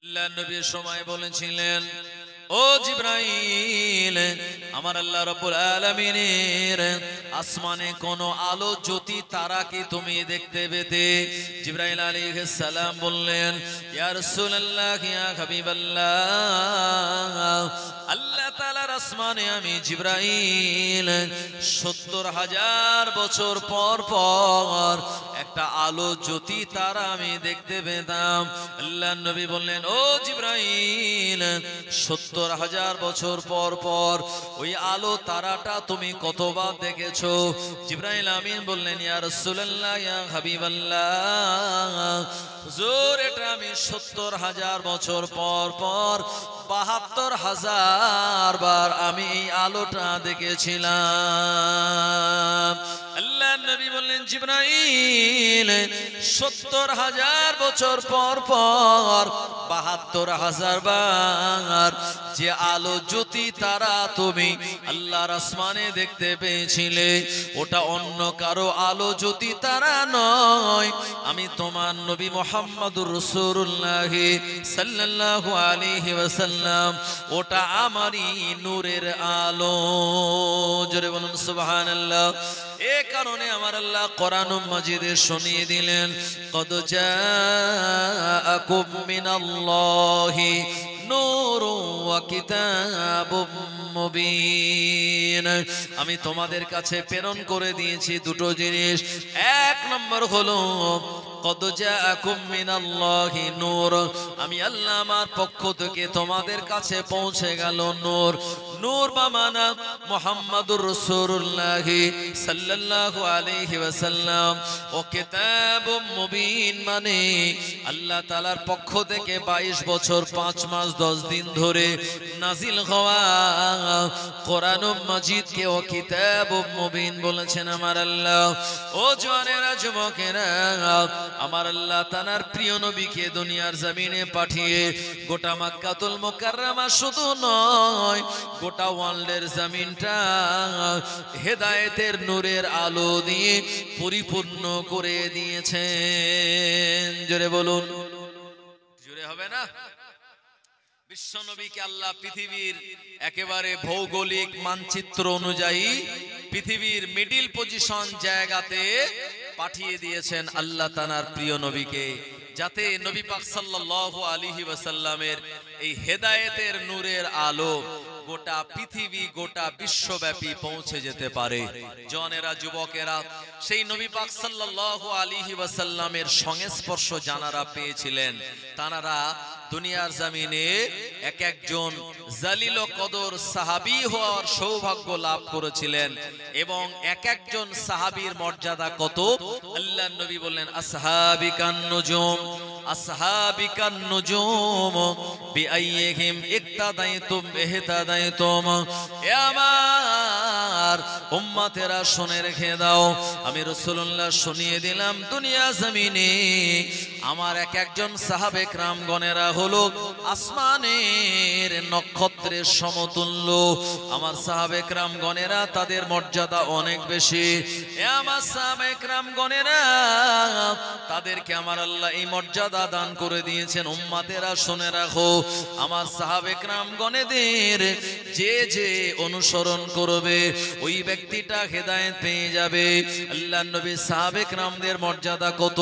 আল্লাহ নবী সময় বলেছিলেন, ও জিবরাইল, আমার আল্লাহ রাব্বুল আলামিনের আসমানে কোন আলো জ্যোতি তারা কি তুমি দেখতে পেতে? জিবরাইল আলাইহিস সালাম বললেন, ইয়া রাসূলুল্লাহ, ইয়া হাবিবাল্লাহ, আল্লাহ তাআলার আসমানে আমি জিবরাইল ৭০,০০০ বছর পর পর একটা আলো জ্যোতি তারা আমি দেখতে পেতাম। আল্লাহ নবী বললেন, ও জিবরাইল, ৭০,০০০ বছর পর পর ওই আলো তারাটা তুমি কতবার দেখেছো? জিবরাইল আমিন বললেন, ইয়া রাসূলুল্লাহ, ইয়া হাবিবাল্লাহ, হুজুর, এটা আমি ৭০,০০০ বছর পর পর ৭২,০০০ বার আমি এই আলোটা দেখেছিলাম। আল্লাহ নবী বললেন, জিবরাইল, ৭০,০০০ বছর পর পর ৭২,০০০ বার যে আলো জ্যোতি তারা তুমি আল্লাহর আসমানে দেখতে পেয়েছিলে, ওটা অন্য কারো আলো জ্যোতি তারা নয়, আমি তোমার নবী মুহাম্মদুর রাসূলুল্লাহ সাল্লাল্লাহু আলাইহি ওয়াসাল্লাম, ওটা আমারই নূরের আলো। জোরে বলুন সুবহানাল্লাহ। এ কারণে আমার আল্লাহ কোরআন মাজিদে শুনিয়ে দিলেন, কদ জাআকুম মিনাল্লাহি নূরুন ওয়া কিতাবুম মুবিন। আমি তোমাদের কাছে প্রেরণ করে দিয়েছি দুটো জিনিস। এক নম্বর হলো কদ জাআকুম মিনাল্লাহি নূর, আমি আল্লাহ আমার পক্ষ থেকে তোমাদের কাছে পৌঁছে গেল নূর। নূর বা মানা মুহাম্মাদুর রাসূলুল্লাহ সাল্লাল্লাহু আলাইহি ওয়াসাল্লাম, ও কিতাবুম মুবিন মানে আল্লাহ তাআলার পক্ষ থেকে 22 বছর 5 মাস 10 দিন ধরে নাজিল হওয়া কোরআনুল মাজিদকে ও কিতাবুম মুবিন বলেছেন আমার আল্লাহ। ও জওয়ানেরা, যুবকেরা, আমার আল্লাহ তাআলার প্রিয় নবীকে দুনিয়ার জমিনে পাঠিয়ে গোটা মক্কাতুল মুকাররমা শুধু নয়, গোটা ওয়ার্ল্ডের জমিনটা হেদায়েতের নূরের আলো দিয়ে পরিপূর্ণ করে দিয়েছেন। জোরে বলুন, জোরে হবে না? বিশ্ব নবীকে আল্লাহ পৃথিবীর একেবারে ভৌগোলিক মানচিত্র অনুযায়ী পৃথিবীর মিডিল পজিশন জায়গাতে পাঠিয়ে দিয়েছেন আল্লাহ তাআলার প্রিয় নবীকে, যাতে নবী পাক সাল্লাল্লাহু আলাইহি ওয়াসাল্লামের এই হেদায়েতের নূরের আলো গোটা পৃথিবী গোটা বিশ্বব্যাপী পৌঁছে যেতে পারে। জওয়ানেরা, যুবকেরা, সেই নবী পাক সাল্লাল্লাহু আলাইহি ওয়াসাল্লামের সংস্পর্শ যারা পেয়েছিলেন, তারা দুনিয়ার জমিনে এক একজন জালিল ও কদর সাহাবী হওয়ার সৌভাগ্য লাভ করেছিলেন। এবং এক একজন সাহাবীর মর্যাদা কত, আল্লাহর নবী বললেন, আসহাবিকান নুজুম, আসহাবিকান নুজুম বিআইয়িহিম ইক্তাদাইতুম ইহতাদাইতুম। এ আমার উম্মতেরা, শুনে রেখে দাও, আমি রাসূলুল্লাহ শুনিয়ে দিলাম, দুনিয়া জমিনে আমার এক একজন সাহাবে کرامগণেরা হলো আসমানের নক্ষত্রের সমতুল্য। আমার সাহাবে کرامগণেরা, তাদের মর্যাদা অনেক বেশি। এ আমার সাহাবে کرامগণেরা, তাদেরকে আমার আল্লাহ এই মর্যাদা দান করে দিয়েছেন। উম্মতেরা, শুনে রাখো, আমার সাহাবে کرامগণেদের যে যে অনুসরণ করবে ওই ব্যক্তিটা হেদায়েত পেয়ে যাবে। আল্লাহর নবী সাহাবে کرامদের মর্যাদা কত,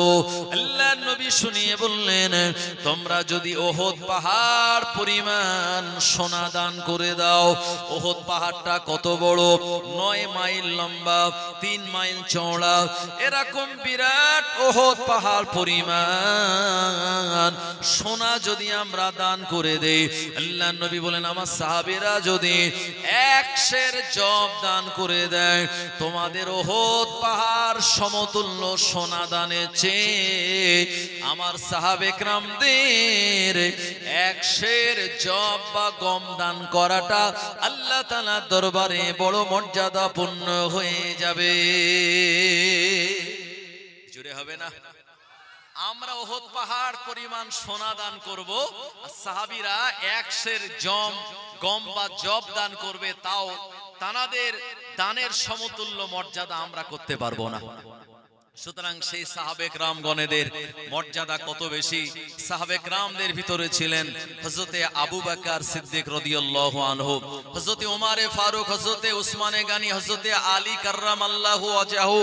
আল্লাহর নবী শুনিয়ে বললেন, তোমরা যদি ওহদ পাহাড় পরিমাণ সোনা দান করে দাও, ওহদ পাহাড়টা কত বড়, 9 মাইল লম্বা, 3 মাইল চওড়া, এরকম বিরাট ওহদ পাহাড় পরিমাণ সোনা যদি আমরা দান করে দেই, আল্লাহর নবী বলেন, আমার সাহাবীরা যদি 100 জব দান করে দেয়, তোমাদের ওহদ পাহাড় সমতুল্য সোনা দানের চেয়ে আমার সাহাবে کرامদের 100 জব বা গম দান করাটা আল্লাহ তাআলার দরবারে বড় মর্যাদাপূর্ণ হয়ে যাবে। জোরে হবে না? আমরা ওহদ পাহাড় পরিমাণ সোনা দান করব, আর সাহাবীরা 100 গম বা জব দান করবে, তাও তাদের দানের সমতুল্য মর্যাদা আমরা করতে পারবো না। সুতরাং সেই সাহাবে কেরামগণেদের মর্যাদা কত বেশি। সাহাবে কেরামদের ভিতরে ছিলেন হযরতে আবু বকর সিদ্দিক রাদিয়াল্লাহু আনহু, হযরতে ওমরে ফারুক, হযরতে উসমানে গানি, হযরতে আলী কাররামাল্লাহু ওয়াজহু,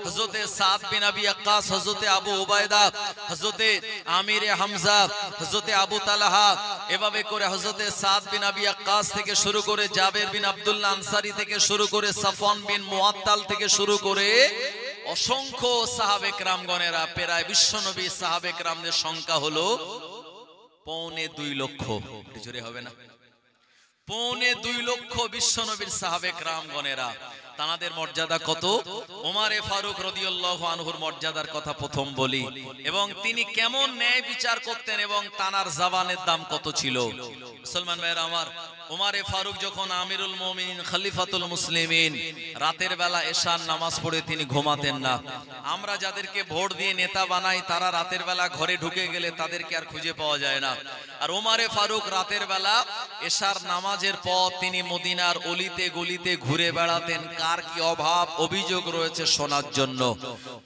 হযরতে সাদ বিন আবি ওয়াক্কাস, হযরতে আবু উবাইদা, হযরতে আমির হামজা, হযরতে আবু তালহা, এভাবে করে হযরতে সাদ বিন আবি ওয়াক্কাস থেকে শুরু করে জাবের বিন আব্দুল্লাহ আনসারী থেকে শুরু করে সাফওয়ান বিন মুআত্তাল থেকে শুরু করে অসংখ্য সাহাবে কেরামগণেরা, প্রায় বিশ্বনবী সাহাবে কেরামদের সংখ্যা হলো 2.25 লক্ষ। জোরে হবে না? 2.25 লক্ষ বিশ্বনবীর সাহাবে কেরামগণেরা। তাদের মর্যাদা কত? ওমরে ফারুক রাদিয়াল্লাহু আনহুর মর্যাদার কথা প্রথম বলি, এবং তিনি কেমন ন্যায় বিচার করতেন এবং তানার জবানের দাম কত ছিল। মুসলমান ভাইরা আমার, ওমরে ফারুক যখন আমিরুল মুমিনিন খলিফাতুল মুসলিমিন, রাতের বেলা এশার নামাজ পড়ে তিনি ঘুমাতেন না। আমরা যাদেরকে ভোট দিয়ে নেতা বানাই, তারা রাতের বেলা ঘরে ঢুকে গেলে তাদেরকে আর খুঁজে পাওয়া যায় না। আর ওমরে ফারুক রাতের বেলা এশার নামাজের পর তিনি মদিনার অলিতে গলিতে ঘুরে বেড়াতেন, কার কি অভাব অভিযোগ রয়েছে শোনার জন্য।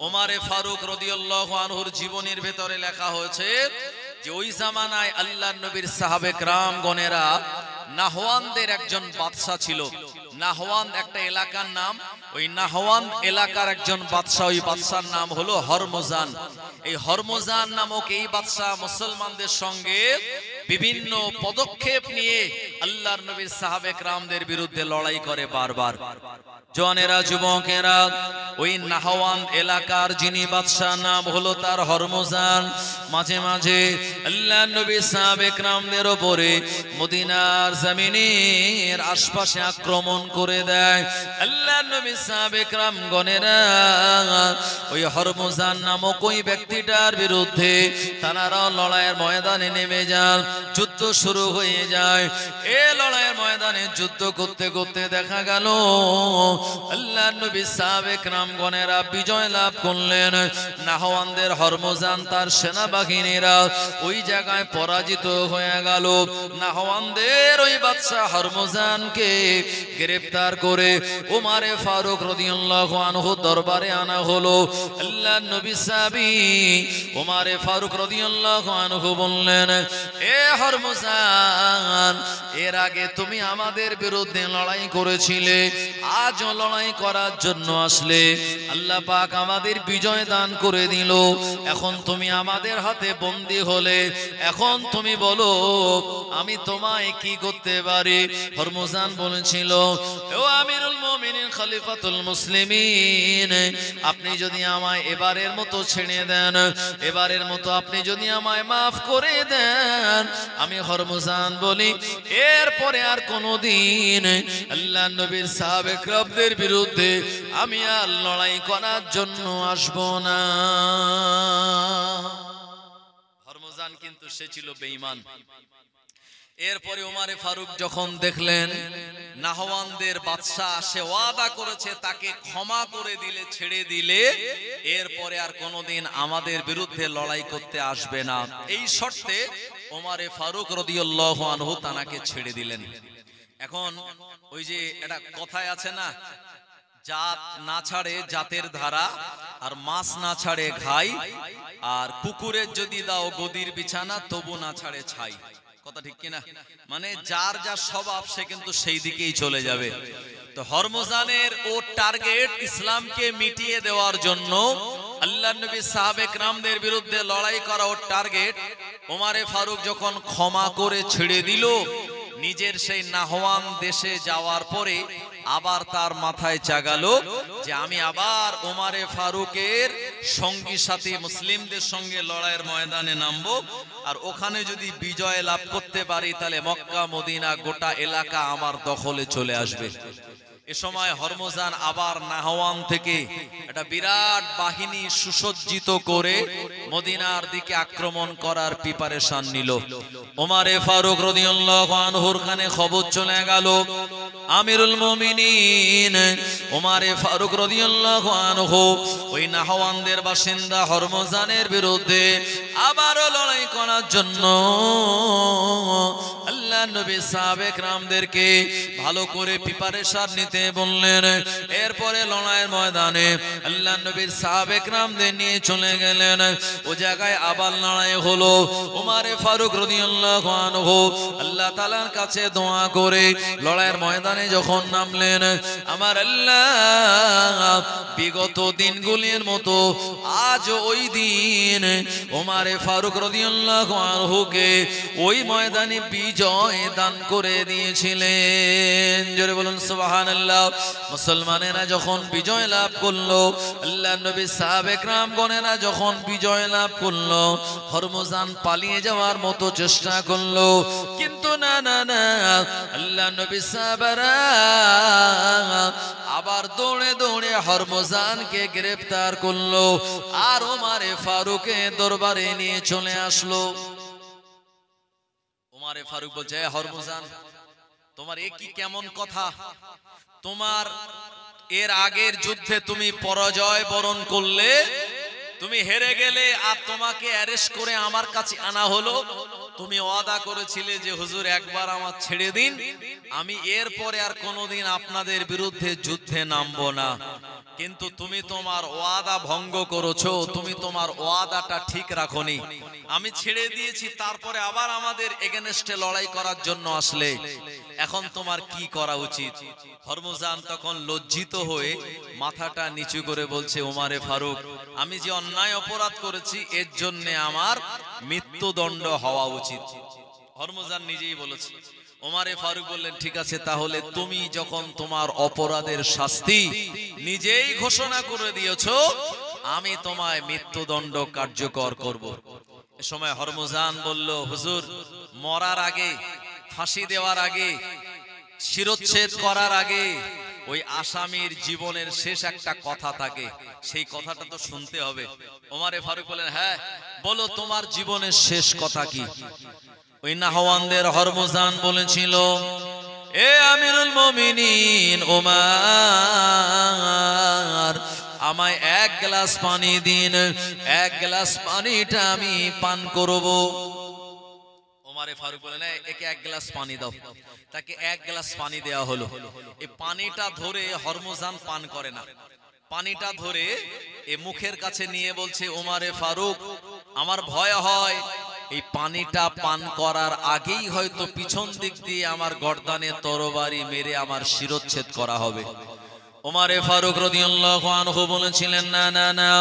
ওমরে ফারুক রাদিয়াল্লাহু আনহুর জীবনীর ভেতরে লেখা হয়েছে যে ওই জামানায় আল্লাহর নবীর সাহাবে কেরামগণেরা নাহওয়ানদের একজন বাদশা ছিল। নাহওয়ান একটা এলাকার নাম, ওই নাহওয়ান এলাকার একজন বাদশা, ওই বাদশার নাম হলো হরমজান। এই হরমজান নামক এই বাদশা মুসলমানদের সঙ্গে বিভিন্ন পদক্ষেপ নিয়ে আল্লাহর নবীর সাহাবে কেরামদের বিরুদ্ধে লড়াই করে বারবার। জওয়ানেরা, যুবকেরা, ওই নাহওয়ান এলাকার যিনি বাদশা নাম হলো তার হরমজান, মাঝে মাঝে আল্লাহর নবীর সাহাবে কেরামদের উপরে মদিনার জমিনের আশপাশে আক্রমণ করে দেয়। আল্লাহর নবীর সাহাবে কেরামগণেরা ওই হরমজান নামক ওই ব্যক্তিটার বিরুদ্ধে তারা লড়াইয়ের ময়দানে নেমে যান। যুদ্ধ শুরু হয়ে যায়। এই লড়াইয়ের ময়দানে যুদ্ধ করতে করতে দেখা গেল আল্লাহর নবী সাহাবে কেরামগণেরা বিজয় লাভ করলেন। নাহওয়ানদের হরমজান তার সেনাবাহিনীরা ওই জায়গায় পরাজিত হয়ে গেল। নাহওয়ানদের ওই বাদশা হরমজানকে গ্রেফতার করে ওমরে ফারুক রাদিয়াল্লাহু আনহু দরবারে আনা হলো। আল্লাহর নবী সাহাবী ওমরে ফারুক রাদিয়াল্লাহু আনহু বললেন, এ হরমজান, এর আগে তুমি আমাদের বিরুদ্ধে লড়াই করেছিলে, আজও লড়াই করার জন্য আসলে। আল্লাহ পাক আমাদের বিজয় দান করে দিল, এখন তুমি আমাদের হাতে বন্দী হলে, এখন তুমি বলো আমি তোমায় কি করতে পারি? হরমজান বলেছিল, ও আমিরুল মুমিনিন খলিফাতুল মুসলিমিন, আপনি যদি আমায় এবারের মতো ছেড়ে দেন, এবারের মতো আপনি যদি আমায় মাফ করে দেন, আমি হরমজান বলি এরপরে আর কোনদিন আল্লাহর নবীর সাহাবে কেরামদের বিরুদ্ধে আমি আর লড়াই করার জন্য আসব না। হরমজান কিন্তু সে ছিল বেঈমান। এরপরে ওমরে ফারুক যখন দেখলেন নাহওয়ানদের বাদশা সে ওয়াদা করেছে তাকে ক্ষমা করে দিলে, ছেড়ে দিলে এরপরে আর কোনোদিন আমাদের বিরুদ্ধে লড়াই করতে আসবে না, এই শর্তে ওমরে ফারুক রাদিয়াল্লাহু আনহু তাকে ছেড়ে দিলেন। এখন ওই যে একটা কথায় আছে না, জাত না ছাড়ে জাতের ধারা, আর মাছ না ছাড়ে ঘাই, আর কুকুরের যদি দাও গদির বিছানা তবু না ছাড়ে ছাই। কথা ঠিক কিনা? মানে যার যা স্বভাব সে কিন্তু সেই দিকেই চলে যাবে। তো হরমজানের ও টার্গেট ইসলামকে মিটিয়ে দেওয়ার জন্য, আল্লাহর নবী সাহাবে কেরামদের বিরুদ্ধে লড়াই করা ওর টার্গেট। ওমরে ফারুক যখন ক্ষমা করে ছেড়ে দিল, নিজের সেই নাহওয়ান দেশে যাওয়ার পরে আবার তার মাথায় জাগালো যে আমি আবার ওমরে ফারুকের সঙ্গী সাথী মুসলিমদের সঙ্গে লড়াইয়ের ময়দানে নামবো, আর ওখানে যদি বিজয় লাভ করতে পারি তাহলে মক্কা মদিনা গোটা এলাকা আমার দখলে চলে আসবে। এ সময় হরমজান আবার নাহওয়ান থেকে একটা বিরাট বাহিনী সুসজ্জিত করে মদিনার দিকে আক্রমণ করার প্রিপারেশন নিল। ওমরে ফারুক রাদিয়াল্লাহু আনহুর কানে খবর চলে গেল, আমিরুল মুমিনিন ওমরে ফারুক রাদিয়াল্লাহু আনহু ওই নাহওয়ানদের বাসিন্দা হরমজানের বিরুদ্ধে আবারও লড়াই করার জন্য আল্লাহ আল্লাহর নবী সাহাবে کرامদেরকে ভালো করে প্রিপারেশন নিতে বললেন। এরপরে লড়াইয়ের ময়দানে আল্লাহর নবীর সাহাবে کرامদের নিয়ে চলে গেলেন। ও জায়গায় আবার লড়াই হলো। ওমর ফারুক রাদিয়াল্লাহু আনহু আল্লাহ তাআলার কাছে দোয়া করে লড়াইয়ের ময়দানে যখন নামলেন, আমার আল্লাহ বিগত দিনগুলির মতো আজ ওই দিন ওমর ফারুক রাদিয়াল্লাহু আনহুকে ওই ময়দানে বিজয় দান করে দিয়েছিলেন। জোরে বলুন সুবহানাল্লাহ। মুসলমানেরা যখন বিজয় লাভ করলো, আল্লাহর নবী সাহাবে کرامগণেরা যখন বিজয় লাভ করলো, হরমুজান পালিয়ে যাওয়ার মতো চেষ্টা করলো, কিন্তু না না না, আল্লাহর নবী সাহাবারা আবার দৌড়ে দৌড়ে হরমুজানকে গ্রেফতার করলো আর ওমর ফারুকের দরবারে নিয়ে চলে আসলো। ওমর ফারুক বলছে, হরমুজান, তোমার এ কি কেমন কথা? তোমার এর আগের যুদ্ধে তুমি পরাজয় বরণ করলে, তুমি হেরে গেলে, আর তোমাকে অ্যারেস্ট করে আমার কাছে আনা হলো। তুমি ওয়াদা করেছিলে যে হুজুর একবার আমার ছেড়ে দিন, আমি এরপরে আর কোনোদিন আপনাদের বিরুদ্ধে যুদ্ধে নামবো না। কিন্তু তুমি তোমার ওয়াদা ভঙ্গ করেছো, তুমি তোমার ওয়াদাটা ঠিক রাখোনি। আমি ছেড়ে দিয়েছি, তারপরে আবার আমাদের এগেনস্টে লড়াই করার জন্য আসলে, এখন তোমার কি করা উচিত? হরমুজান তখন লজ্জিত হয়ে মাথাটা নিচু করে বলছে, ওমরে ফারুক, আমি যে অন্যায় অপরাধ করেছি এর জন্য আমার মৃত্যুদণ্ড হওয়া উচিত। হরমুজান নিজেই বলেছে। ওমরে ফারুক বললেন, ঠিক আছে, তাহলে তুমি যখন তোমার অপরাধের শাস্তি নিজেই ঘোষণা করে দিয়েছো, আমি তোমায় মৃত্যুদণ্ড কার্যকর করব। এ সময় হরমুজান বলল, হুজুর, মরার আগে, ফাঁসি দেওয়ার আগে, শিরচ্ছেদ করার আগে ওই আসামির জীবনের শেষ একটা কথা থাকে, সেই কথাটা তো শুনতে হবে। ওমরে ফারুক বলেন, হ্যাঁ বলো, তোমার জীবনের শেষ কথা কি? ওই নাহওয়ানদের হরমুজান বলেছিল, এ আমিরুল মুমিনিন ওমর, আমায় এক গ্লাস পানি দিন, এক গ্লাস পানিটা আমি পান করব। ওমরে ফারুক বলেন, একে এক গ্লাস পানি দাও। তাকে এক গ্লাস পানি দেওয়া হলো। এই পানিটা ধরে হরমুজান পান করে না, পানিটা ধরে এ মুখের কাছে নিয়ে বলছে, ওমরে ফারুক, আমার ভয় হয় এই পানিটা পান করার আগেই হয়তো পিছন দিক দিয়ে আমার গর্দানে তরবারি মেরে আমার শিরচ্ছেদ করা হবে। ওমরে ফারুক রাদিয়াল্লাহু আনহু বলেছিলেন, না না না,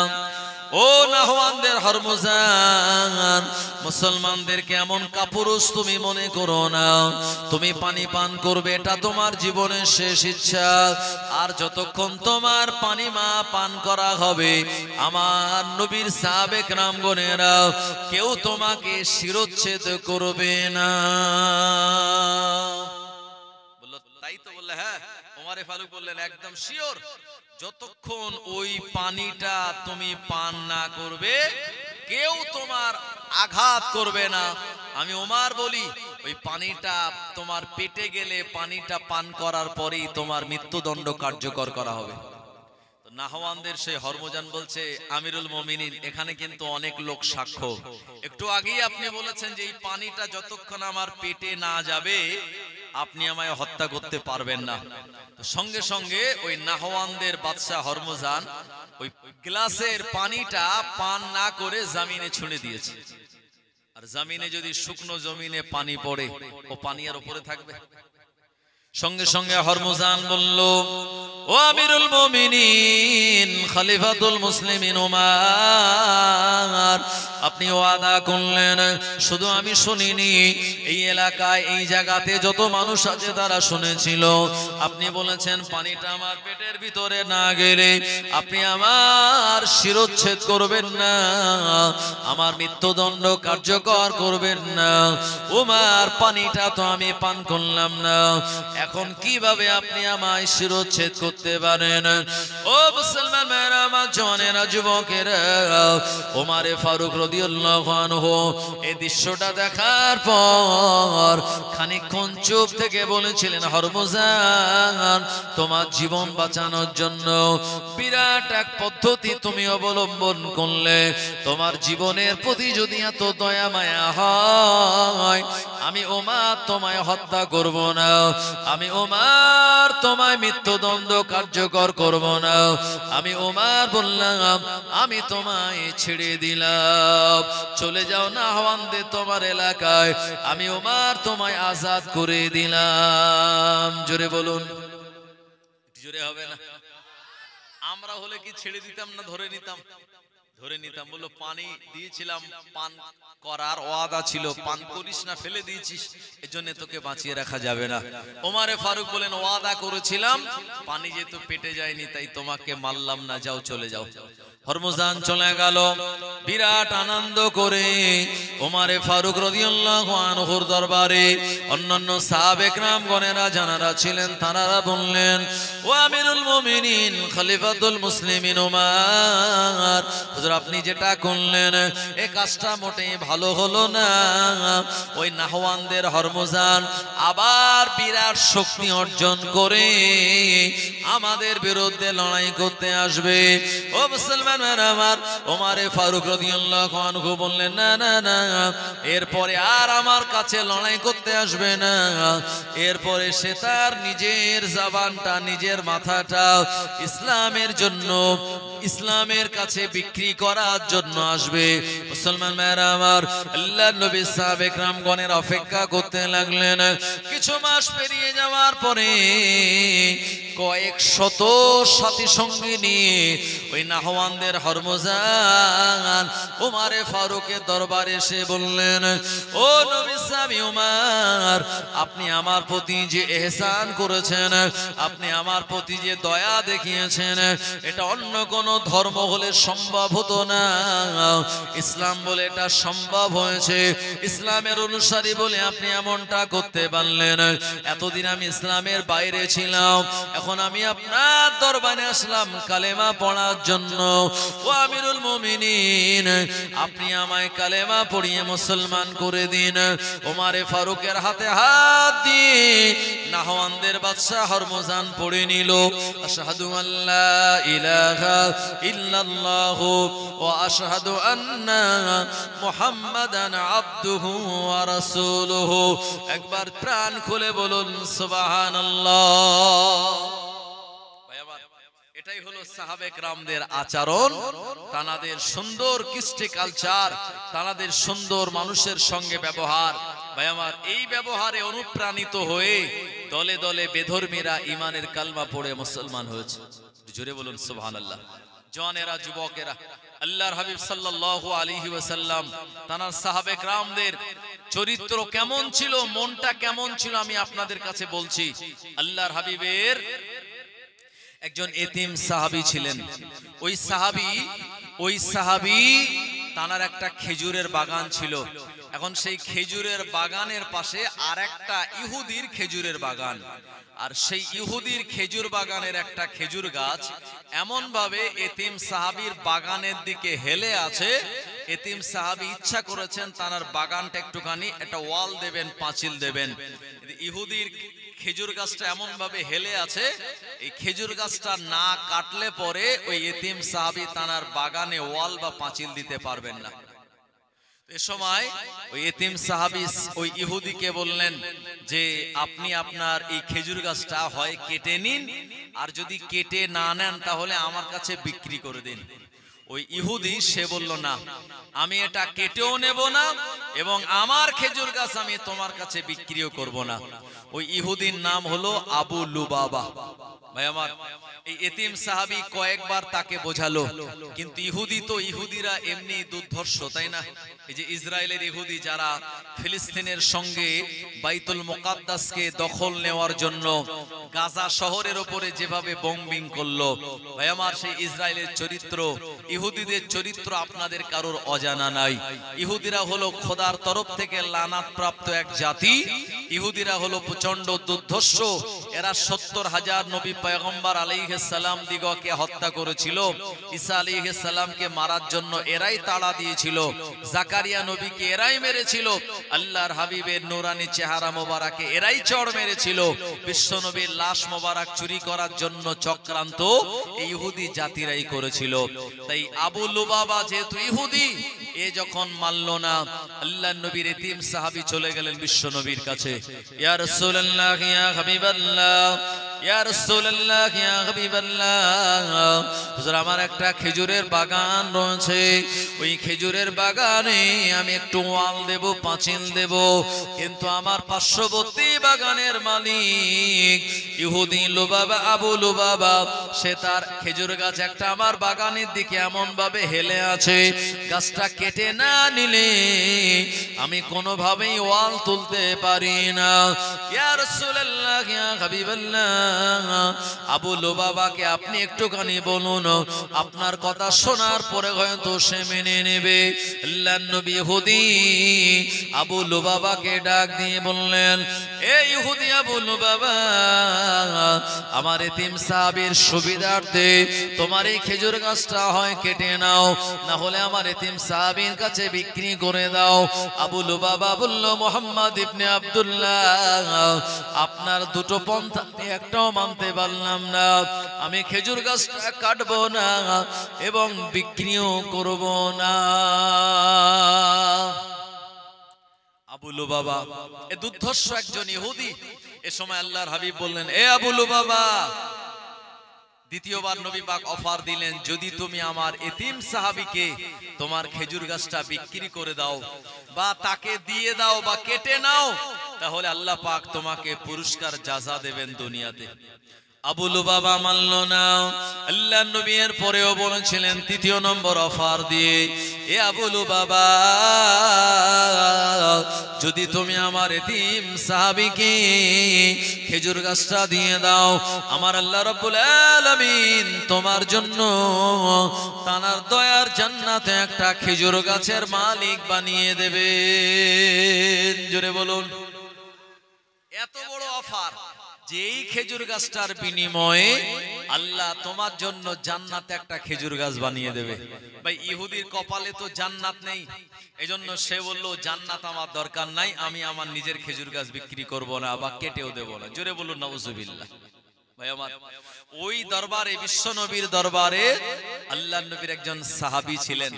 ও নাহওয়ানদের হরমুজান, মুসলমানদেরকে এমন কাপুরুষ তুমি মনে করো না। তুমি পানি পান করবে, এটা তোমার জীবনের শেষ ইচ্ছা। আর যতক্ষণ তোমার পানি পান করা হবে, আমার নবীর সাহাবে کرامগণেরা কেউ তোমাকে শিরচ্ছেদ করবে না। বলল, তাই তো? বললে, হ্যাঁ। ওমরে ফারুক বললেন, একদম শিওর, যতক্ষণ ওই পানিটা তুমি পান না করবে কেউ তোমার আঘাত করবে না। আমি ওমর বলি, ওই পানিটা তোমার পেটে গেলে পানিটা পান করার পরেই তোমার মৃত্যুদণ্ড কার্যকর করা হবে। নাহওয়ানদের সেই হরমুজান বলছে, আমিরুল মুমিনিন, এখানে কিন্তু অনেক লোক সাক্ষ্য। একটু আগেই আপনি বলেছেন যে এই পানিটা যতক্ষণ আমার পেটে না যাবে আপনি আমায় হত্যা করতে পারবেন না। সঙ্গে সঙ্গে ওই নাহওয়ানদের বাদশা হরমুজান ওই গ্লাসের পানিটা পান না করে জমিনে ছুঁড়ে দিয়েছে। আর জমিনে যদি শুকনো জমিনে পানি পড়ে, ও পানি আর উপরে থাকবে? সঙ্গে সঙ্গে হরমুজান বলল, ও আমিরুল মুমিনিন, খলিফাতুল মুসলিমিন ওমর, আপনি ওয়াদা করলেন, শুধু আমি শুনিনি, এই এলাকায় এই জায়গাতে যত মানুষ আছে তারা শুনেছিল। আপনি বলেছেন পানিটা আমার পেটের ভিতরে না গেলে আপনি আমার শিরচ্ছেদ করবেন না, আমার মৃত্যুদণ্ড কার্যকর করবেন না। ওমর, পানিটা তো আমি পান করলাম না, এখন কিভাবে আপনি আমায় শিরচ্ছেদ করতে পারেন? ও মুসলমান ভাইরা, আমার জওয়ানেরা, যুবকেরা, ওমরে ফারুক রাদিয়াল্লাহু আনহু এই দৃশ্যটা দেখার পর খানিকক্ষণ চুপ থেকে বলেছিলেন, হরমুজান, তোমার জীবন বাঁচানোর জন্য বিরাট এক পদ্ধতি তুমি অবলম্বন করলে। তোমার জীবনের প্রতি যদি এত দয়া মায়া হয়, আমি ওমর তোমায় হত্যা করব না, আমি ওমর তোমায় মৃত্যুদণ্ড কার্যকর করব না। আমি ওমর বললাম, আমি তোমায় ছেড়ে দিলাম, চলে যাও নাহওয়ান্দে তোমার এলাকায়, আমি ওমর তোমায় আজাদ করে দিলাম। জোরে বলুন, জোরে হবে না? আমরা হলে কি ছেড়ে দিতাম না ধরে নিতাম? ধরে নিতাম। বললো পানি দিয়েছিলাম, পান করার ওয়াদা ছিল, পান করিস না, ফেলে দিয়েছিস, এজন্য তোকে বাঁচিয়ে রাখা যাবে না। ওমরে ফারুক বলেন, ওয়াদা করেছিলাম, পানি যেহেতু পেটে যায়নি তাই তোমাকে মারলাম না, যাও চলে যাও। হরমুজান চলে গেল বিরাট আনন্দ করে। ওমরে ফারুক রাদিয়াল্লাহু আনহুর দরবারে অন্যান্য সাহাবে কেরামগণেরা যারা ছিলেন তারা বললেন, ও আমিরুল মুমিনিন, খলিফাতুল মুসলিমিন ওমর, হুজুর আপনি যেটা করলেন এই কাজটা মোটেই ভালো হলো না। ওই নাহওয়ানদের হরমুজান আবার বিরাট শক্তি অর্জন করে আমাদের বিরুদ্ধে লড়াই করতে আসবে। ও মুসলমান আমার, ওমরে ফারুক রাদিয়াল্লাহু আনহু বললেন, না না না, এরপরে আর আমার কাছে লড়াই করতে আসবে না। এরপরে সে তার নিজের জবানটা, নিজের মাথাটা ইসলামের জন্য, ইসলামের কাছে বিক্রি করার জন্য আসবে। মুসলমান ভাইরা আমার, আল্লাহর নবী সাহাবে কেরামগণের অপেক্ষা করতে লাগলেন। কিছু মাস পেরিয়ে যাওয়ার পরে কয়েক শত সাথী সঙ্গী নিয়ে ওই নাহওয়ানদের হরমুজান ওমরে ফারুকের দরবারে এসে বললেন, ও নবী সাহাবী ওমর, আপনি আমার প্রতি যে ইহসান করেছেন, আপনি আমার প্রতি যে দয়া দেখিয়েছেন, এটা অন্য কোন ধর্ম হলে সম্ভব হতো না। ইসলাম বলে এটা সম্ভব হয়েছে, ইসলামের অনুসারী বলে আপনি এমনটা করতে পারলেন। এতদিন আমি ইসলামের বাইরে ছিলাম, এখন আমি আপনার দরবারে আসলাম কালেমা পড়ার জন্য। ও আমিরুল মুমিনিন, আপনি আমায় কালেমা পড়িয়ে মুসলমান করে দিন। ওমরে ফারুকের হাতে হাত দিয়ে নাহওয়ানদের বাদশা হরমুজান পড়ে নিল, আশহাদু আল্লা ইলাহা ইল্লাল্লাহু ওয়া আশহাদু আন্না মুহাম্মাদান আবদুহু ওয়া রাসূলুহু। একবার প্রাণ খুলে বলুন সুবহানাল্লাহ। এটাই হলো সাহাবে কেরামদের আচরণ, তানাদের সুন্দর কৃষ্টি কালচার, তানাদের সুন্দর মানুষের সঙ্গে ব্যবহার। ভাই আমার, এই ব্যবহারে অনুপ্রাণিত হয়ে দলে দলে বেধর্মীরা ইমানের কালমা পড়ে মুসলমান হয়েছে। জোরে বলুন সুবহানাল্লাহ। জওয়ানেরা, যুবকেরা, আল্লাহর হাবিব সাল্লাল্লাহু আলাইহি ওয়াসাল্লাম তানার সাহাবে কেরামদের চরিত্র কেমন ছিল, মনটা কেমন ছিল, আমি আপনাদের কাছে বলছি। আল্লাহর হাবিবের একজন এতিম সাহাবী ছিলেন। ওই সাহাবী তানার একটা খেজুরের বাগান ছিল। এখন সেই খেজুরের বাগানের পাশে আরেকটা ইহুদির খেজুরের বাগান, আর সেই ইহুদির খেজুর বাগানের একটা খেজুর গাছ এমন ভাবে এতিম সাহাবীর বাগানের দিকে হেলে আছে, এতিম সাহাবী ইচ্ছা করেছেন তানার বাগানটা একটুখানি একটা ওয়াল দেবেন, পাঁচিল দেবেন। ইহুদির খেজুর গাছটা এমন ভাবে হেলে আছে, এই খেজুর গাছটা না কাটলে পরে ওই এতিম সাহাবী তানার বাগানে ওয়াল বা পাঁচিল দিতে পারবেন না। এ সময় ওই এতিম সাহাবী ওই ইহুদিকে বললেন যে, আপনি আপনার এই খেজুর গাছটা হয় কেটে নিন, আর যদি কেটে না নেন তাহলে আমার কাছে বিক্রি করে দিন। ওই ইহুদি সে বলল, না, আমি এটা কেটেও নেব না এবং আমার খেজুর গাছ আমি তোমার কাছে বিক্রিও করব না। ওই ইহুদির নাম হলো আবু লুবাবা। ভাই আমার, এই এতিম সাহাবী কয়েকবার তাকে বোঝালো, কিন্তু ইহুদিরা এমনি দুর্ধর্ষ, তাই না? এই যে ইসরায়েলের ইহুদি যারা ফিলিস্তিনের সঙ্গে বাইতুল মুকাদ্দাসকে দখল নেওয়ার জন্য গাজা শহরের উপরে যেভাবে বোম্বিং করলো, ভাই আমার, সেই ইসরায়েলের চরিত্র ইহুদিদের চরিত্র আপনাদের কারোর অজানা নাই। ইহুদিরা হলো খোদার তরফ থেকে লানাত প্রাপ্ত এক জাতি। ইহুদিরা হলো প্রচন্ড দুর্ধর্ষ। এরা 70,000 নবী পয়গম্বর আলাইহিস সালাম দিগকে হত্যা করেছিল। ঈসা আলাইহিস সালামকে মারার জন্য এরাই তাড়া দিয়েছিল। জাকারিয়া নবীকে এরাই মেরেছিল। আল্লাহর হাবিবের নূরানি চেহারা মোবারকে এরাই চড় মেরেছিল। বিশ্ব নবীর লাশ মোবারক চুরি করার জন্য চক্রান্ত এই ইহুদি জাতিরাই করেছিল। তাই আবু লুবাবা যেহেতু ইহুদি, এ যখন মানল না, আল্লাহর নবীর এতিম সাহাবী চলে গেলেন বিশ্ব নবীর কাছে। ইয়া রাসূলুল্লাহ ইয়া হাবিবাল্লাহ, ইয়া রাসূলুল্লাহ ইয়া হাবিবাল্লাহ, হুজুর আমার একটা খেজুরের বাগান রয়েছে, ওই খেজুরের বাগানে আমি একটু ওয়াল দেব, পাঁচিল দেব, কিন্তু আমার পার্শ্ববর্তী বাগানের মালিক ইহুদি লুবাবা, আবু লুবাবা, সে তার খেজুর গাছ একটা আমার বাগানের দিকে এমন ভাবে হেলে আছে, গাছটা কেটে না নিলে আমি কোনোভাবেই ওয়াল তুলতে পারি না। ইয়া রাসূলুল্লাহ ইয়া হাবিবাল্লাহ, আবু লুবাবাকে আপনি একটুখানি বলুন, আপনার কথা শোনার পরে হয়তো সে মেনে নেবে। আল্লাহর নবী ইহুদি আবু লুবাবাকে ডাক দিয়ে বললেন, এ ইহুদি আবু লুবাবা, আমার এতিম সাহাবীর সুবিধার্থে তোমার এই খেজুর গাছটা হয় কেটে নাও, না হলে আমার এতিম সাহাবীর কাছে বিক্রি করে দাও। আবু লুবাবা বলল, মুহাম্মদ ইবনে আব্দুল্লাহ, আপনার দুটো পন্থা একটাও মানতে পারলাম না। আমি খেজুর গাছটা কাটবো না এবং বিক্রিও করব না। আবু লুবাবা এ দুর্ধর্ষ একজন ইহুদি। এ সময় আল্লাহর হাবিব বললেন, এ আবু লুবাবা, দ্বিতীয়বার নবী পাক অফার দিলেন, যদি তুমি আমার এতিম সাহাবীকে তোমার খেজুর গাছটা বিক্রি করে দাও বা তাকে দিয়ে দাও বা কেটে নাও, তাহলে আল্লাহ পাক তোমাকে পুরস্কার জাযা দেবেন দুনিয়াতে। আবু লুবাবা মানল না। আল্লাহর নবী এর পরেও বলেছিলেন তৃতীয় নম্বর অফার দিয়ে, এ আবু লুবাবা, যদি তুমি আমার এতিম সাহাবীকে খেজুর গাছটা দিয়ে দাও, আমার আল্লাহ রাব্বুল আলামিন তোমার জন্য তানার দয়ার জান্নাতে একটা খেজুর গাছের মালিক বানিয়ে দেবেন। জোরে বলুন। এত বড় অফার, যে এই খেজুর গাছটার বিনিময়ে আল্লাহ তোমার জন্য জান্নাতে একটা খেজুর গাছ বানিয়ে দেবে। ভাই ইহুদির কপালে তো জান্নাত নেই, এজন্য সে বলল, জান্নাত আমার দরকার নাই, আমি আমার নিজের খেজুর গাছ বিক্রি করব না বা কেটেও দেব না। জোরে বলুন নাউজুবিল্লাহ। ভাই আমার, ওই দরবারে, বিশ্ব নবীর দরবারে আল্লাহর নবীর একজন সাহাবী ছিলেন,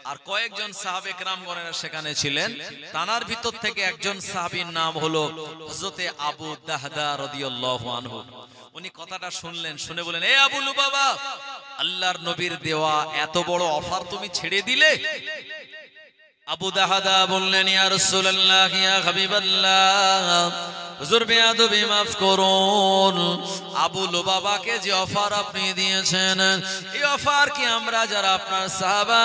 আর কয়েকজন সাহাবে কেরামগণেরা সেখানে ছিলেন। তানার ভিতর থেকে একজন সাহাবীর নাম হলো হযরতে আবু দাহদা রাদিয়াল্লাহু আনহু। উনি কথাটা শুনলেন, শুনে বলেন, এ আবু লুবাবা, আল্লাহর নবীর দেওয়া এত বড় অফার তুমি ছেড়ে দিলে? আবু দাহদা বললেন, ইয়া রাসূলুল্লাহ ইয়া হাবিবাল্লাহ, হুজুর বেয়াদবি মাফ করুন, আবু লুবাবাকে যে অফার আপনি দিয়েছেন, এই অফার কি আমরা যারা আপনার সাহাবা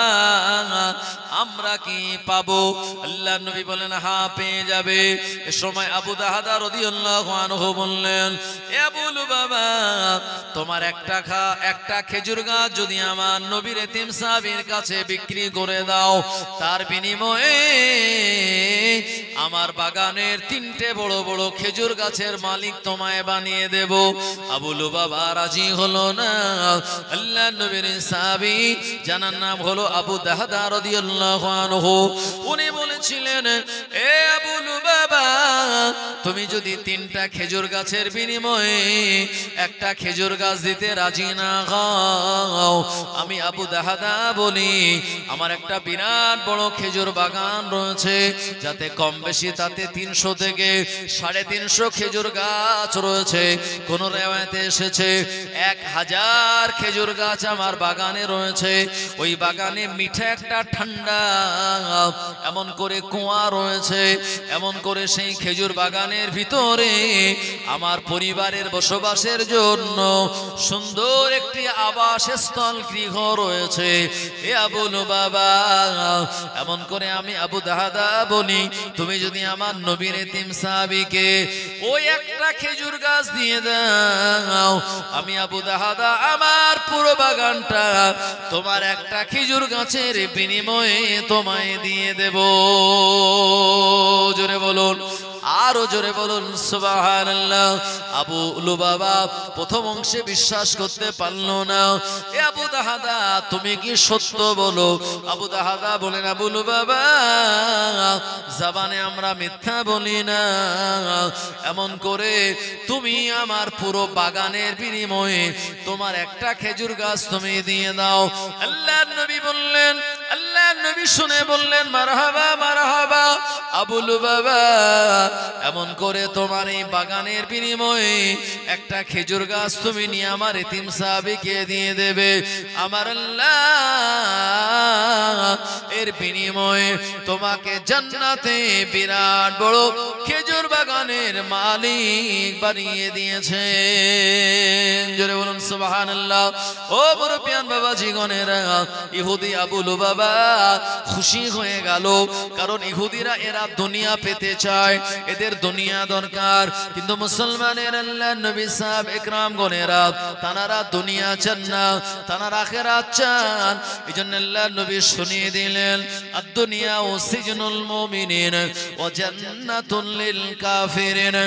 আমরা কি পাবো? আল্লাহর নবী বলেন, হ্যাঁ পেয়ে যাবে। এ সময় আবু দাহদা রাদিয়াল্লাহু আনহু বললেন, এ আবু লুবাবা, তোমার একটা খেজুর গাছ যদি আমার নবীর এতিম সাহাবীর কাছে বিক্রি করে দাও, তার বিনিময়ে আমার বাগানের 3টে বড় বড় খেজুর গাছের মালিক তোমায় বানিয়ে দেব। আবু লুবাবা রাজি হলো না। আল্লাহর নবীর সাহাবী যার নাম হলো আবু দাহদা রাদিয়াল্লাহু আনহু, উনি বলেছিলেন, এ আবু লুবাবা, তুমি যদি 3টা খেজুর গাছের বিনিময়ে একটা খেজুর গাছ দিতে রাজি না হও, আমি আবু দাহদা বলি, আমার একটা বিরাট বড় খেজুর বাগান রয়েছে, যাতে কম বেশি তাতে 300 থেকে 350 খেজুর গাছ রয়েছে। কোন রিওয়ায়াতে এসেছে 1000 খেজুর গাছ আমার বাগানে রয়েছে। ওই বাগানে মিঠা একটা ঠান্ডা এমন করে কুয়া রয়েছে, এমন করে সেই খেজুর বাগানে বাগানের ভিতরে আমার পরিবারের বসবাসের জন্য সুন্দর একটি আবাসস্থল গৃহ রয়েছে। এ আবু লুবাবা, এমন করে আমি আবু দাহাদা বলি, তুমি যদি আমার নবীর এতিম সাহাবীকে ওই একটা খেজুর গাছ দিয়ে দাও, আমি আবু দাহাদা আমার পুরো বাগানটা তোমার একটা খেজুর গাছের বিনিময়ে তোমায় দিয়ে দেব। জোরে বলুন, আরো জোরে বলুন সুবহানাল্লাহ। আবু লুবাবা প্রথম অংশে বিশ্বাস করতে পারলো না। এ আবু দাহাদা, তুমি কি সত্য বলো? আবু দাহাদা বলেন, আবু লুবাবা, জাবানে আমরা মিথ্যা বলি না। এমন করে তুমি আমার পুরো বাগানের বিনিময়ে তোমার একটা খেজুর গাছ তুমি দিয়ে দাও। আল্লাহর নবী বললেন, আল্লাহর নবী শুনে বললেন, মারহাবা মারহাবা আবু লুবাবা, এমন করে তোমার এই বাগানের বিনিময়ে একটা খেজুর গাছ তুমি নিয়ে আমার এতিম সাহাবীকে দিয়ে দেবে। আমার আল্লাহ এর বিনিময়ে তোমাকে জান্নাতে বিরাট বড় খেজুর বাগানের মালিক বানিয়ে দিয়েছে। জোরে বলুন সুবহানাল্লাহ। ও মুরব্বিয়ান বাবা জীবনেরা, ইহুদি আবু লুবাবা খুশি হয়ে গেল, কারণ ইহুদিরা এরা দুনিয়া পেতে চায়, এদের দুনিয়া দরকার। কিন্তু মুসলমানের আল্লাহর নবী সাহাব একরাম গণেরা তানারা দুনিয়া চান না, তানারা আখিরাত চান। এইজন্য আল্লাহর নবী শুনিয়ে দিলেন, আদ-দুনিয়া সিজনুল মুমিনিন ওয়া জান্নাতুল লিল কাফিরিন।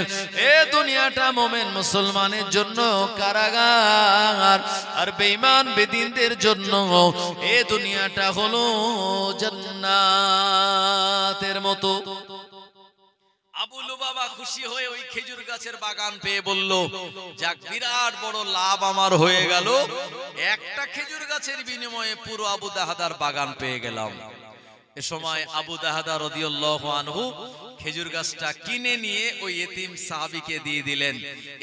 এই দুনিয়াটা মুমিন মুসলমানের জন্য কারাগার, আর বেঈমান বেদিনদের জন্য এই দুনিয়াটা হলো জান্নাতের মতো। আবু লুবাবা খুশি হয়ে ওই খেজুর গাছের বাগান পেয়ে বলল, যাক, বিরাট বড় লাভ আমার হয়ে গেল, একটা খেজুর গাছের বিনিময়ে পুরো আবু দাহাদার বাগান পেয়ে গেলাম। এ সময় আবু দাহাদা রাদিয়াল্লাহু আনহু খেজুর গাছটা কিনে নিয়ে ওই এতিম সাহাবীকে দিয়ে দিলেন।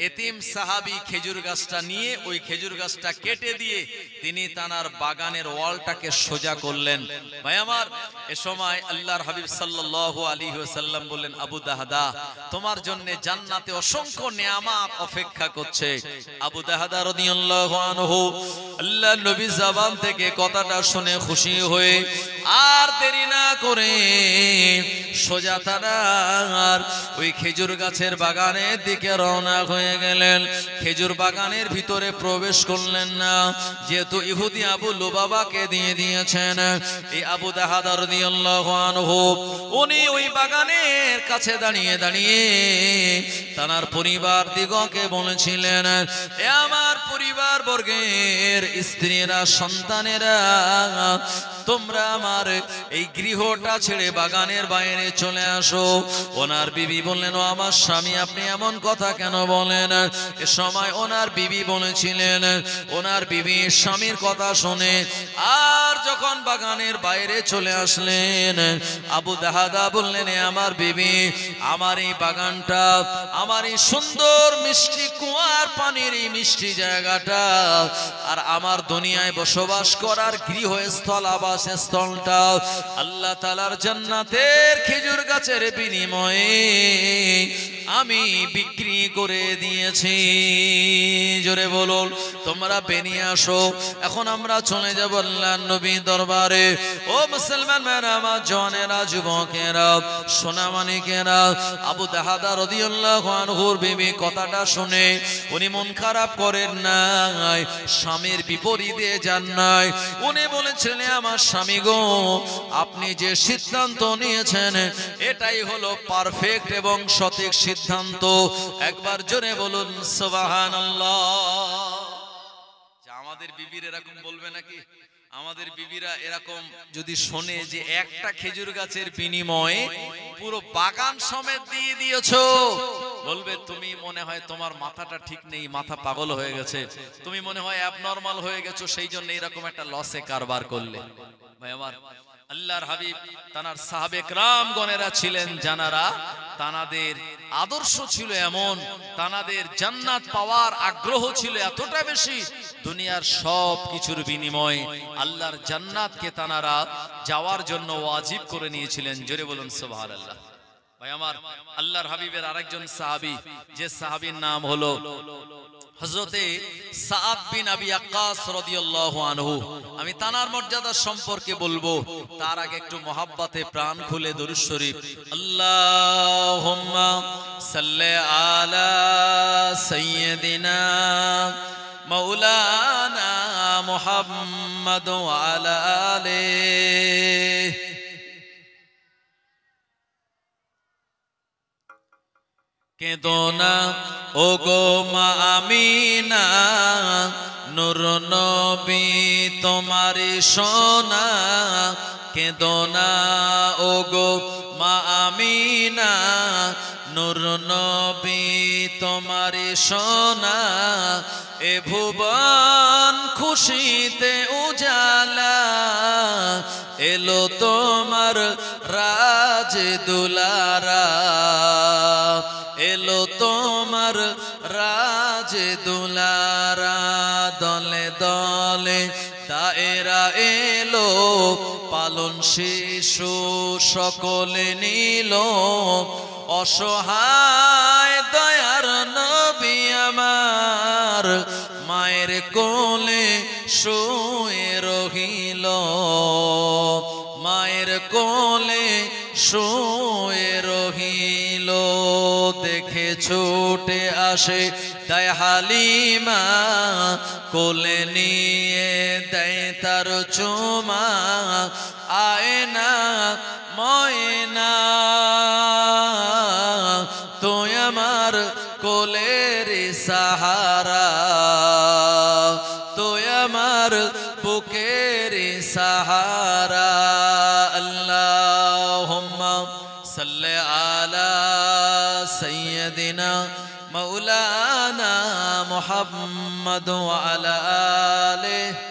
এতিম সাহাবী খেজুর গাছটা নিয়ে ওই খেজুর গাছটা কেটে দিয়ে তিনি তানার বাগানের ওয়ালটাকে সোজা করলেন। ভাই আমার, এ সময় আল্লাহর হাবিব সাল্লাল্লাহু আলাইহি ওয়াসাল্লাম বললেন, আবু দাহাদা, তোমার জন্য জান্নাতে অসংখ্য নেয়ামত অপেক্ষা করছে। আবু দাহাদা রাদিয়াল্লাহু আনহু আল্লাহর নবী জবান থেকে কথাটা শুনে খুশি হয়ে আর দেরি না করে সোজা তার ওই খেজুর গাছের বাগানের দিকে রওনা হয়ে গেলেন। খেজুর বাগানের ভিতরে প্রবেশ করলেন না, যেহেতু ইহুদি আবু লুবাবাকে দিয়ে দিয়েছেন। এই আবু দাহাদা রাদিয়াল্লাহু আনহু উনি ওই বাগানের কাছে দাঁড়িয়ে দাঁড়িয়ে তার পরিবার দিগকে বলেছিলেন, এ আমার পরিবার বর্গের স্ত্রীরা, সন্তানেরা, তোমরা আমার এই গৃহটা ছেড়ে বাগানের বাইরে চলে আসো। ওনার বিবি বললেন, ও আমার স্বামী, আপনি এমন কথা কেন বলেন? এ সময় ওনার বিবি বলেছিলেন, ওনার বিবি স্বামীর কথা শুনে আর যখন বাগানের বাইরে চলে আসলেন, আবু দাহাদা বললেন, আমার বিবি, আমার এই বাগানটা, আমার এই সুন্দর মিষ্টি কুয়ার পানির এই মিষ্টি জায়গাটা, আর আমার দুনিয়ায় বসবাস করার গৃহস্থল আবাসস্থলটা আল্লাহ তাআলার জান্নাতের খেজুর গাছের বিনিময়ে আমি বিক্রি করে দিয়েছি। জোরে বলুন, তোমরা বেরিয়ে আসো, এখন আমরা চলে যাব আল্লাহর নবীর দরবারে। ও মুসলমান ভাইরা আমার, জওয়ানেরা, যুবকেরা, সোনামানিকেরা, আবু দাহাদা রাদিয়াল্লাহু আনহুর বিবি কথাটা শুনে উনি মন খারাপ করেন নাই, স্বামীর বিপরীতে যান নাই। উনি বলেছিলেন, আমার স্বামী গো, আপনি যে সিদ্ধান্ত নিয়েছেন এটাই হলো পারফেক্ট এবং সঠিক সিদ্ধান্ত। একবার জোরে বলুন সুবহানাল্লাহ। আমাদের বিবির এরকম বলবে নাকি? আমাদের বিবিরা এরকম যদি শোনে যে একটা খেজুর গাছের বিনিময়ে পুরো বাগান সমেত দিয়ে দিয়েছো, বলবে, তুমি মনে হয় তোমার মাথাটা ঠিক নেই, মাথা পাগল হয়ে গেছে, তুমি মনে হয় অ্যাবনরমাল হয়ে গেছো, সেই জন্য এরকম একটা লসে কারবার করলে। ভাই আমার, আল্লাহর হাবিব তানার সাহাবে کرام গণেরা ছিলেন জানারা তানাদের আদর্শ ছিল এমন, তানাদের জান্নাত পাওয়ার আগ্রহ ছিল এতটা বেশি, দুনিয়ার সব কিছুর বিনিময়ে আল্লাহর জান্নাতকে তানারা যাওয়ার জন্য ওয়াজিব করে নিয়েছিলেন। জোরে বলুন সুবহানাল্লাহ। ভাই আমার, আল্লাহর হাবিবের আরেকজন সাহাবী, যে সাহাবীর নাম হলো হযরতে সাদ বিন আবি ওয়াক্কাস রাদিয়াল্লাহু আনহু। আমি তানার মর্যাদা সম্পর্কে বলবো, তার আগে একটু মহব্বতে প্রাণ খুলে দরুদ শরীফ। আল্লাহুম্মা সাল্লি আলা সাইয়্যিদিনা মাওলানা মুহাম্মদ ওয়া আলা আলিহি। কেঁদো না ও গো মা আমিনা, নূর নবী তোমারি সোনা। কেঁদো না ও গো মা আমিনা, নূর নবী তোমারি সোনা। এ ভুবন খুশিতে উজালা, এলো তোমার রাজ দুলারা, এলো তোমার রাজ দুলারা। দলে দলে দায়েরা এলো, পালন শিশু সকলে নিল। অসহায় দয়ার নবী আমার, মায়ের কোলে শুয়ে রহিল, মায়ের কোলে শুয়ে রহিল। দেখে ছুটে আসে তাই হালিমা, কোলে নিয়ে দেয় তার চুমা। আয়না ময়না তুই আমার কোলের সাহারা, তুই আমার বুকের সাহারা। আল্লাহুম্মা সাল্লি আলা সাইয়্যিদিনা মাওলানা মুহাম্মদ ওয়া আলা আলিহি।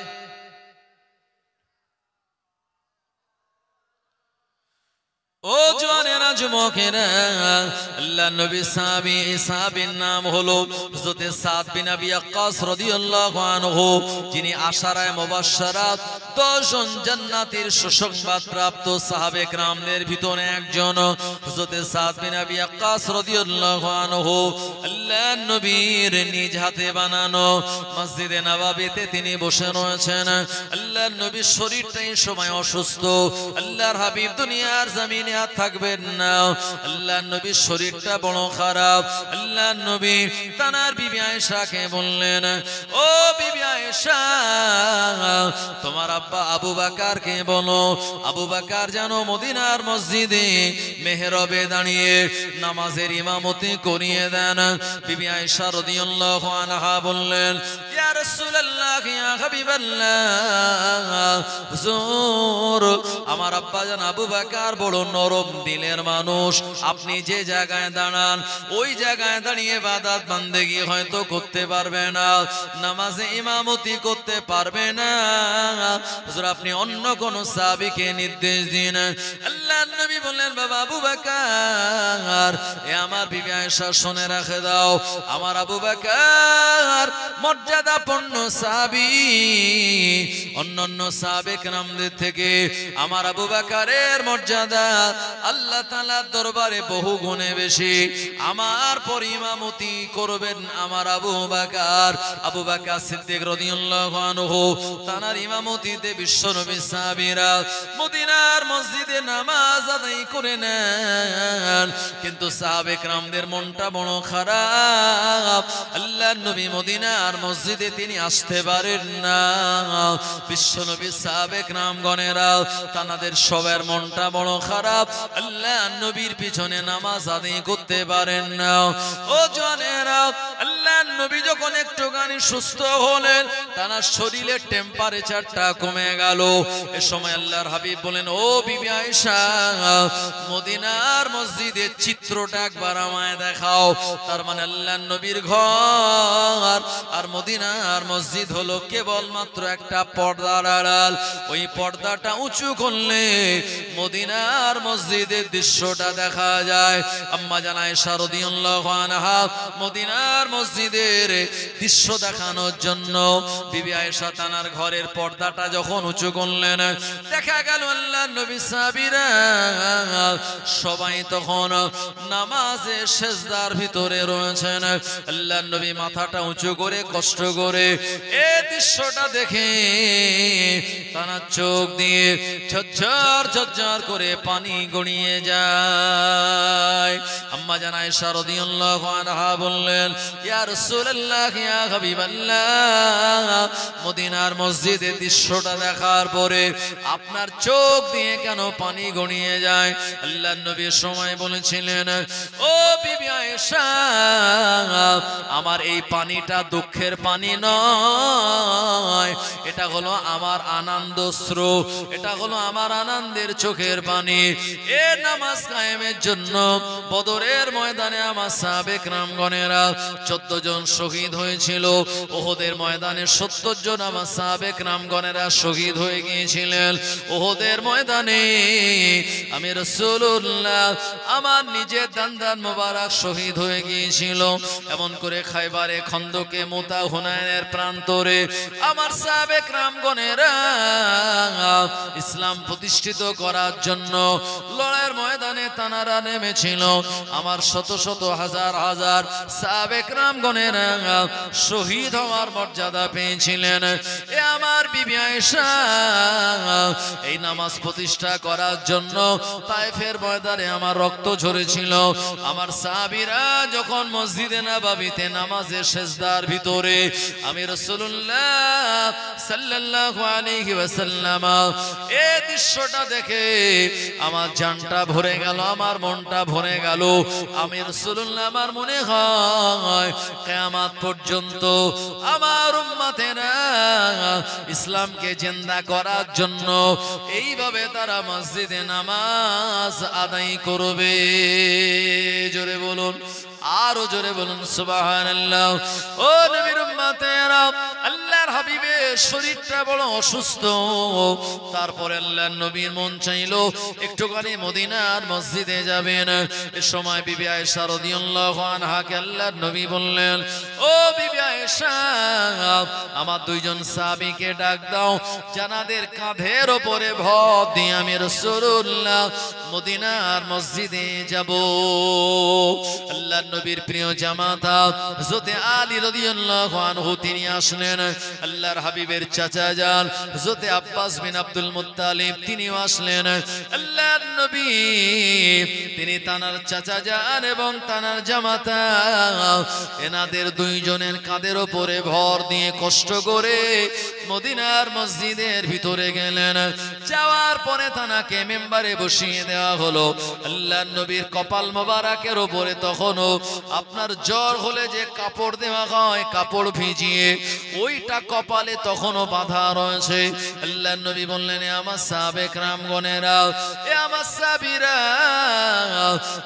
ও জওয়ানেরা, যুবকেরা, আল্লাহর নবী সাহাবীর নাম হলো হযরতে সাদ বিন আবি ওয়াক্কাস রাদিয়াল্লাহু আনহু, যিনি আশারায়ে মুবাশশারা 10 জন জান্নাতের সুসংবাদ প্রাপ্ত সাহাবে কেরামদের ভিতরে একজন। হযরতে সাদ বিন আবি ওয়াক্কাস রাদিয়াল্লাহু আনহু আল্লাহর নবীর নিজ হাতে বানানো মসজিদে নববীতে তিনি বসে রয়েছেন। আল্লাহর নবীর শরীরটা এই সময় অসুস্থ। আল্লাহর হাবিব দুনিয়ার জমিনে আর থাকবেন না। আল্লাহর নবীর শরীরটা বড় খারাপ। আল্লাহর নবী তানার বিবি আয়েশাকে বললেন, ও বিবি আয়েশা, তোমার আব্বা আবু বকরকে বলো, আবু বকর যেন মদিনার মসজিদে মেহরাবে দাঁড়িয়ে নামাজের ইমামতি করিয়ে দেন। বিবি আয়েশা রাদিয়াল্লাহু আনহা বললেন, ইয়া রাসূলুল্লাহ, ইয়া হাবিবাল্লাহ, হুজুর, আমার আব্বা জান আবু বকর বড় নরম দিলের মানুষ। আপনি যে জায়গায় দাঁড়ান ওই জায়গায় দাঁড়িয়ে ইবাদত বান্দেগি হয়তো করতে পারবে না, নামাজে ইমামতি করতে পারবে না। হুজুর, আপনি অন্য কোন সাহাবীকে নির্দেশ দিন। আল্লাহর নবী বললেন, বাবা আবু বকর, এ আমার বিবি আয়েশা শুনে রাখে দাও, আমার আবু বকর মর্যাদাপূর্ণ সাহাবী, অন্যান্য সাহাবে কেরামদের থেকে আমার আবু বকরের মর্যাদা আল্লাহ তাআলার দরবারে বহু গুণে বেশি। আমার পর ইমামতি করবেন আমার আবু বকর। আবু বকর সিদ্দিক রাদিয়াল্লাহু আনহু, তার ইমামতিতে বিশ্বনবী সাহাবীরা মদিনার মসজিদে নামাজ আদায় করে নেন। কিন্তু সাহাবে কেরামদের মনটা বড় খারাপ। আল্লাহর নবী মদিনার মসজিদে তিনি আসতে পারেন না। বিশ্বনবী সাহাবে কেরামগণেরা তাদের সবার মনটা বড় খারাপ। আল্লাহর নবীর পিছনে নামাজ আদায় করতে পারেন না। ও জানেরা, আল্লাহর নবী যখন একটুখানি সুস্থ হলেন, তার শরীরের টেম্পারেচারটা কমে গেল। এ সময় আল্লাহর হাবিব বলেন, ও বিবি আয়েশা, মদিনার মসজিদের চিত্রটা একবার আমায় দেখাও। তার মানে আল্লাহর নবীর ঘর আর মদিনার মসজিদ হলো কেবলমাত্র একটা পর্দার আড়াল। ওই পর্দাটা উঁচু করলে মদিনার মসজিদের দৃশ্যটা দেখা যায়। আম্মা জান আয়েশা রাদিয়াল্লাহু আনহা মদিনার মসজিদের দৃশ্য দেখানোর জন্য বিবি আয়েশা তানার ঘরের পর্দাটা যখন উঁচু করলেন, দেখা গেল আল্লাহর নবী সাহাবীরা সবাই তখন নামাজে সেজদার ভিতরে রয়েছেন। আল্লাহর নবী মাথাটা উঁচু করে কষ্ট করে এই দৃশ্যটা দেখে তানার চোখ দিয়ে ঝরঝর ঝরঝর করে পানি গড়িয়ে যায়। আম্মা জান আয়েশা রাদিয়াল্লাহু আনহা বললেন, ইয়া রাসূলুল্লাহ, ইয়া হাবিবাল্লাহ, মদিনার মসজিদে দৃশ্যটা দেখার পরে আপনার চোখ দিয়ে কেন পানি গড়িয়ে যায়? আল্লাহর নবী সময় বলেছিলেন, ও বিবি আয়েশা, আমার এই পানিটা দুঃখের পানি নয়, এটা হলো আমার আনন্দশ্রু, এটা হলো আমার আনন্দের চোখের পানি। এ নামাজ কায়েমের জন্য বদরের ময়দানে আমার সাহাবে কেরামগণেরা 14 জন শহীদ হয়েছিল। উহুদের ময়দানে 70 জন আমার সাহাবে কেরামগণেরা শহীদ হয়ে গিয়েছিলেন। উহুদের ময়দানে আমি রাসূলুল্লাহ আমার নিজের দান্দান মোবারক শহীদ হয়ে গিয়েছিল। এমন করে খায়বারে, খন্দকে, মুতা, হুনাইনের প্রান্তরে আমার সাহাবে কেরামগণেরা ইসলাম প্রতিষ্ঠিত করার জন্য লড়াইয়ের ময়দানে তানারা নেমেছিল। আমার শত শত হাজার হাজার সাহাবে কেরামগণেরা শহীদ হওয়ার মর্যাদা পেয়েছিলেন। এ আমার বিবি আয়েশা এই নামাজ প্রতিষ্ঠা করার জন্য তায়েফের ময়দানে আমার রক্ত ঝরেছিল। আমার সাহাবীরা যখন মসজিদে নববীতে নামাজে সেজদার ভিতরে আমি রাসূলুল্লাহ সাল্লাল্লাহু আলাইহি ওয়াসাল্লাম এই দৃশ্যটা দেখে আমার জানটা ভরে গেল, আমার মনটা ভরে গেল। আমি রাসূলুল্লাহ, আমার মনে হয় কিয়ামত পর্যন্ত আমার উম্মতেরা ইসলামকে জিন্দা করার জন্য এইভাবে তারা মসজিদে নামাজ আদায় করবে। জোরে বলুন, আরো জোরে বলুন সুবহানাল্লাহ। ও নবীর উম্মতেরা, আল্লাহর হাবিবের শরীরটা বড় অসুস্থ। তারপরে আল্লাহর নবীর মন চাইলো একটুখানি মদিনার মসজিদে যাবেন। এই সময় বিবি আয়েশা রাদিয়াল্লাহু আনহাকে আল্লাহর নবী বললেন, ও বিবি আয়েশা, আমার 2 জন সাহাবীকে ডাক দাও, জানাদের কাঁধের উপরে ভর দিয়ে আমি রাসূলুল্লাহ মদিনার মসজিদে যাব। আল্লাহর নবীর প্রিয় জামাতা হযরত আলী রাদিয়াল্লাহু আনহু তিনি আসলেন। আল্লাহর হাবিবের চাচা যান হযরত আব্বাস বিন আব্দুল মুত্তালিব তিনিও আসলেন। আল্লাহর নবী তিনি তানার চাচা যান এবং তানার জামাতা এনাদের 2 জনের কাঁধের উপরে ভর দিয়ে কষ্ট করে মদিনার মসজিদের ভিতরে গেলেন। যাওয়ার পরে তানাকে মেম্বারে বসিয়ে দেওয়া হলো। আল্লাহর নবীর কপাল মোবারকের উপরে তখনও আপনার জ্বর হলে যে কাপড় দেওয়া হয়, কাপড় ভিজিয়ে ওইটা কপালে তখনও বাঁধা রয়েছে। আল্লাহর নবী বললেন, আমার সাহাবে কেরামগণেরা, এ আমার সাহাবীরা,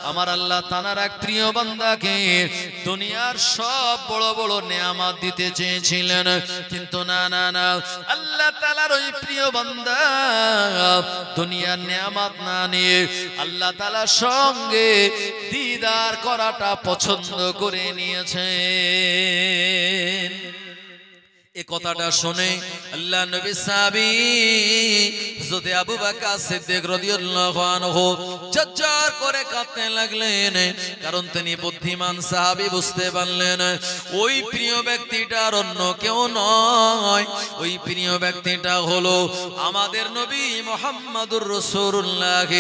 আমার আল্লাহ তানার এক প্রিয় বান্দাকে দুনিয়ার সব বড় বড় নেয়ামত দিতে চেয়েছিলেন, কিন্তু না না না, আল্লাহ তাআলার ওই প্রিয় বান্দা দুনিয়ার নেয়ামত না নিয়ে আল্লাহ তাআলার সঙ্গে দিদার করাটা পছন্দ করে নিয়েছেন। এই কথাটা শুনে আল্লাহর নবী সাহাবী হযরত আবু বকর সিদ্দিক রাদিয়াল্লাহু আনহু ঝরঝর করে কাঁদতে লাগলেন। কারণ তিনি বুদ্ধিমান সাহাবী, বুঝতে পারলেন ওই প্রিয় ব্যক্তিটার অন্য কেউ নয়, ওই প্রিয় ব্যক্তিটা হলো আমাদের নবী মুহাম্মদুর রাসূলুল্লাহ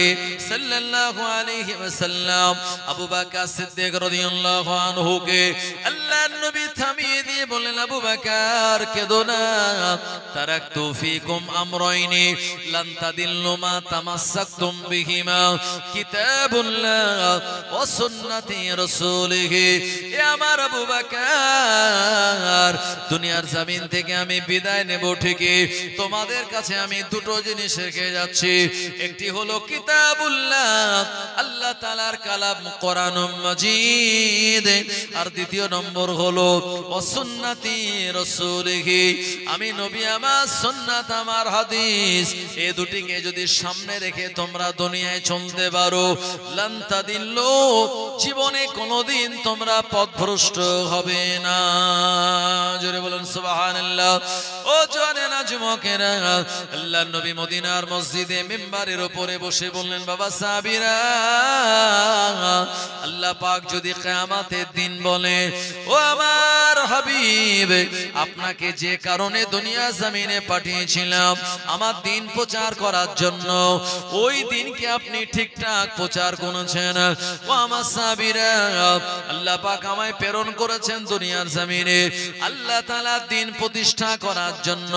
সাল্লাল্লাহু আলাইহি ওয়াসাল্লাম। আবু বকর সিদ্দিক রাদিয়াল্লাহু আনহুকে আল্লাহর নবী থামিয়ে দিয়ে বললেন, আবু বকর কেদো না, তারাকতু ফিকুম আমরাইনি লান তাদিল্লু মা তামাসসাকতুম বিহিমা কিতাবুল্লাহ ওয়া সুন্নতি রাসূলিহি। এ আমার আবু বকর, দুনিয়ার জমিন থেকে আমি বিদায় নেব ঠিকই, তোমাদের কাছে আমি 2টো জিনিস রেখে যাচ্ছি। একটি হলো কিতাবুল্লাহ, আল্লাহ তাআলার কালাম কোরআনুল মাজিদ, আর দ্বিতীয় নম্বর হলো ওয়া সুন্নতি রাসূল। দেখি, আমি নবী আমার সুন্নাত আমার হাদিস এই দুটিকে যদি সামনে রেখে তোমরা দুনিয়ায় চলতে পারো, লান তাদিল্লু, জীবনে কোনোদিন তোমরা পথভ্রষ্ট হবে না। জোরে বলুন সুবহানাল্লাহ। ও জানেন না যুবকেরা, আল্লাহর নবী মদিনার মসজিদে মিম্বারের উপরে বসে বললেন, বাবা সাহাবীরা, আল্লাহ পাক যদি কিয়ামতের দিন বলে, ও আমার হাবিব, আপনাকে যে কারণে দুনিয়া জমিনে পাঠিয়েছিলাম আমার দিন প্রচার করার জন্য, ওই দিনকে আপনি ঠিকঠাক প্রচার করেছেন। ও আমার সাহাবীরা, আল্লাহ পাক আমায় প্রেরণ করেছেন দুনিয়ার জমিনে আল্লাহ তাআলা দিন প্রতিষ্ঠা করার জন্য,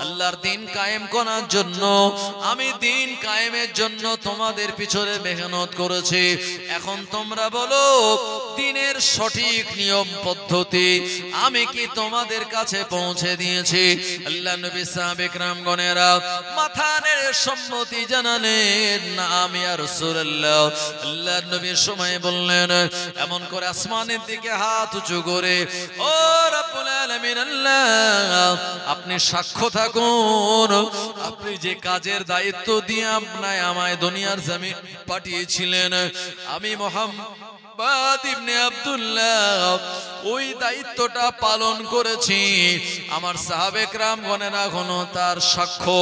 আল্লাহর দিন কায়েম করার জন্য। আমি দিন কায়েমের জন্য তোমাদের পিছনে মেহনত করেছি। এখন তোমরা বলো, দিনের সঠিক নিয়ম পদ্ধতি আমি কি তোমাদের কাছে পৌঁছে দিয়েছি? আল্লাহ নবী সাহাবে کرامগণেরা মাথা নেড়ে সম্মতি জানালেন, না আমি আর রাসূলুল্লাহ। আল্লাহর নবীর সময় বললেন, এমন করে আসমানের দিকে হাত উঁচু করে, ও রব্বুল আলামিন আল্লাহ, আপনি সাক্ষ্য থাকুন, আপনি যে কাজের দায়িত্ব দিয়ে আপনায় আমায় দুনিয়ার জমিন পাঠিয়েছিলেন, আমি মুহাম্মদ ইবনে আব্দুল্লাহ ওই দায়িত্বটা পালন করেছি। আমার সাহাবে کرامগণেরা এখনো তার সাক্ষ্য